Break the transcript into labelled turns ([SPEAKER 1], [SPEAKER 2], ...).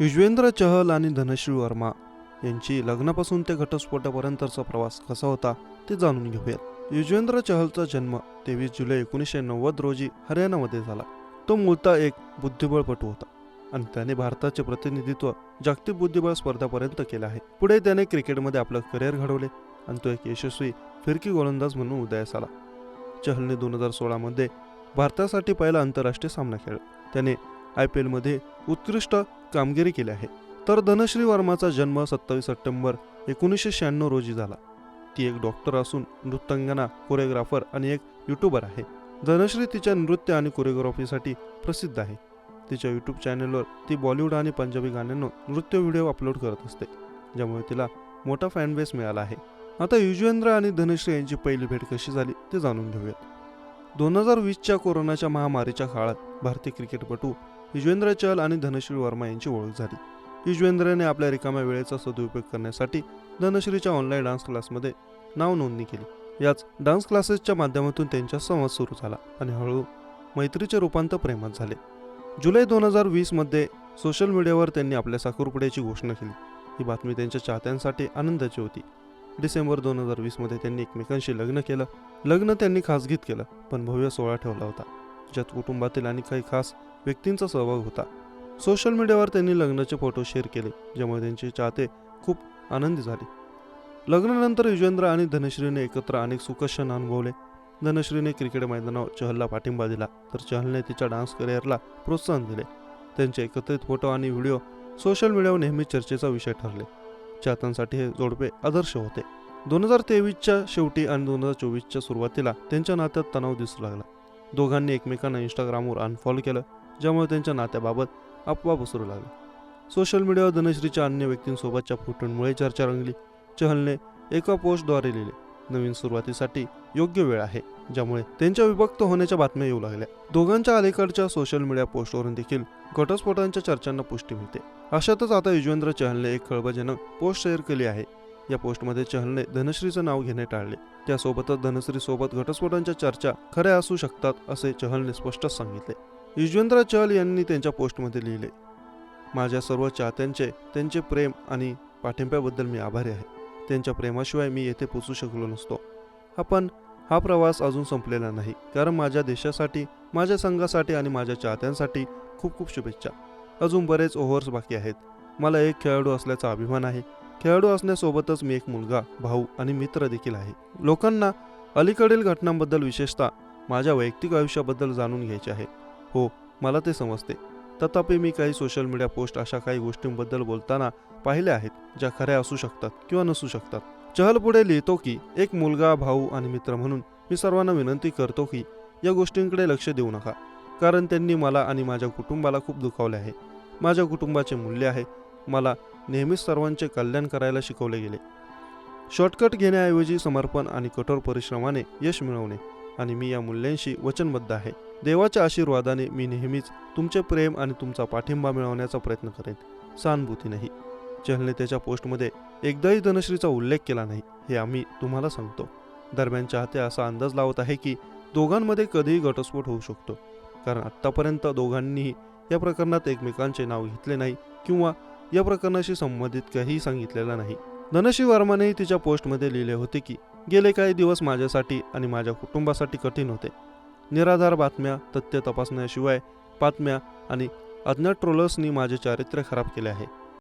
[SPEAKER 1] युजवेंद्र चहल आणि धनश्री वर्मा यांची लग्नापासून ते घटस्फोटापर्यंतचा प्रवास कसा होता ते जाणून घेऊयात. युजवेंद्र चहलचा जन्म 23 जुलै 1990 रोजी हरियाणामध्ये झाला. तो मूळतः एक बुद्धिबळपटू होता आणि त्याने भारताचे प्रतिनिधित्व जागतिक बुद्धिबळ स्पर्धापर्यंत केले आहे. पुढे त्याने क्रिकेटमध्ये आपलं करिअर घडवले आणि तो एक यशस्वी फिरकी गोलंदाज म्हणून उदयास आला. चहलने 2016 मध्ये भारतासाठी पहिला आंतरराष्ट्रीय सामना खेळला. त्याने IPL मध्ये उत्कृष्ट कामगिरी केली आहे. तर धनश्री वर्माचा जन्म 27 सप्टेंबर 1996 रोजी झाला. ती एक डॉक्टर असून नृत्यांगना, कोरिओग्राफर आणि एक यूट्यूबर आहे. धनश्री तिच्या नृत्य आणि कोरिओग्राफीसाठी प्रसिद्ध आहे. तिच्या यूट्यूब चॅनलवर ती बॉलिवूड आणि पंजाबी गाण्यांना नृत्य व्हिडिओ अपलोड करत असते, ज्यामुळे तिला मोठा फॅन बेस मिळाला आहे. आता युजवेंद्र आणि धनश्री यांची पहिली भेट कशी झाली ते जाणून घेऊयात. 2020च्या कोरोनाच्या महामारीच्या काळात भारतीय क्रिकेटपटू युजवेंद्र चहल आणि धनश्री वर्मा यांची ओळख झाली. युजवेंद्रने आपल्या रिकाम्या वेळेचा सदुपयोग करण्यासाठी धनश्रीच्या ऑनलाईन डान्स क्लासमध्ये नाव नोंदणी केली. याच डान्स क्लासेसच्या माध्यमातून त्यांचा संवाद सुरू झाला आणि हळूहळू मैत्रीचे रूपांतर प्रेमात झाले. जुलै 2020 मध्ये सोशल मीडियावर त्यांनी आपल्या साखरपुड्याची घोषणा केली. ही बातमी त्यांच्या चाहत्यांसाठी आनंदाची होती. डिसेंबर 2020 मध्ये त्यांनी एकमेकांशी लग्न केलं. लग्न त्यांनी खासगीत केलं, पण भव्य सोहळा ठेवला होता, ज्यात कुटुंबातील आणि काही खास व्यक्तींचा सहभाग होता. सोशल मीडियावर त्यांनी लग्नाचे फोटो शेअर केले, ज्यामुळे त्यांचे चाहते खूप आनंदी झाले. लग्नानंतर युजवेंद्र आणि धनश्रीने एकत्र अनेक सुखक्षण अनुभवले. धनश्रीने क्रिकेट मैदानावर चहलला पाठिंबा दिला, तर चहलने तिच्या डान्स करिअरला प्रोत्साहन दिले. त्यांचे एकत्रित फोटो आणि व्हिडिओ सोशल मीडियावर नेहमी चर्चेचा विषय ठरले. चाहत्यांसाठी हे जोडपे आदर्श होते. 2023च्या शेवटी आणि 2024च्या सुरुवातीला त्यांच्या नात्यात तणाव दिसू लागला. दोघांनी एकमेकांना इंस्टाग्रामवर अनफॉलो केलं, ज्यामुळे त्यांच्या नात्याबाबत अफवा पसरू लागल्या. सोशल मीडियावर धनश्रीच्या अन्य व्यक्तींसोबतच्या फोटोंमुळे चर्चा रंगली. चहलने एका पोस्टद्वारे लिहिले, नवीन सुरुवातीसाठी योग्य वेळ आहे, ज्यामुळे त्यांच्या विभक्त होण्याच्या बातम्या येऊ लागल्या. दोघांच्या अलीकडच्या सोशल मीडिया पोस्टवरून देखील घटस्फोटांच्या चर्चांना पुष्टी मिळते. अशातच आता युजवेंद्र चहलने एक खळबळजनक पोस्ट शेअर केली आहे. या पोस्टमध्ये चहलने धनश्रीचं नाव घेणे टाळले. त्यासोबतच धनश्री सोबत घटस्फोटांच्या चर्चा खऱ्या असू शकतात असे चहलने स्पष्ट सांगितले. युजवेंद्र चहल यांनी त्यांच्या पोस्टमध्ये लिहिले, माझ्या सर्व चाहत्यांचे त्यांचे प्रेम आणि पाठिंब्याबद्दल मी आभारी आहे. त्यांच्या प्रेमाशिवाय मी येथे पोचू शकलो नसतो. पण हा प्रवास अजून संपलेला नाही, कारण माझ्या देशासाठी, माझ्या संघासाठी आणि माझ्या चाहत्यांसाठी खूप खूप शुभेच्छा. अजून बरेच ओव्हर्स बाकी आहेत. मला एक खेळाडू असल्याचा अभिमान आहे. खेळाडू असण्यासोबतच मी एक मुलगा, भाऊ आणि मित्र देखील आहे. लोकांना अलीकडील घटनांबद्दल, विशेषतः माझ्या वैयक्तिक आयुष्याबद्दल जाणून घ्यायचे आहे. हो, मला ते समजते. तथापि मी काही सोशल मीडिया पोस्ट अशा काही गोष्टींबद्दल बोलताना पाहिल्या आहेत, ज्या खऱ्या असू शकतात किंवा नसू शकतात. चहल पुढे लिहितो की एक मुलगा, भाऊ आणि मित्र म्हणून मी सर्वांना विनंती करतो की या गोष्टींकडे लक्ष देऊ नका, कारण त्यांनी मला आणि माझ्या कुटुंबाला खूप दुखावले आहे. माझ्या कुटुंबाचे मूल्य आहे. मला नेहमीच सर्वांचे कल्याण करायला शिकवले गेले. शॉर्टकट घेण्याऐवजी समर्पण आणि कठोर परिश्रमाने यश मिळवणे, आणि मी या मूल्यांशी वचनबद्ध आहे. देवाच्या आशीर्वादाने मी नेहमीच तुमचे प्रेम आणि तुमचा पाठिंबा मिळवण्याचा प्रयत्न करेन, सहानुभूती नाही. चहलने त्याच्या पोस्टमध्ये एकदाही धनश्रीचा उल्लेख केला नाही, हे आम्ही तुम्हाला सांगतो. दरम्यान चाहते असा अंदाज लावत आहे की दोघांमध्ये कधीही घटस्फोट होऊ शकतो, कारण आत्तापर्यंत दोघांनीही या प्रकरणात एकमेकांचे नाव घेतले नाही किंवा या प्रकरणाशी संबंधित काहीही सांगितलेलं नाही. धनश्री वर्मानेही तिच्या पोस्टमध्ये लिहिले होते की गेले काही दिवस माझ्यासाठी आणि माझ्या कुटुंबासाठी कठीण होते. निराधार बातम्या, तथ्य तपासण्याशिवाय बातम्या आणि अज्ञात ट्रोलर्सनी माझे चारित्र्य खराब केले आहे.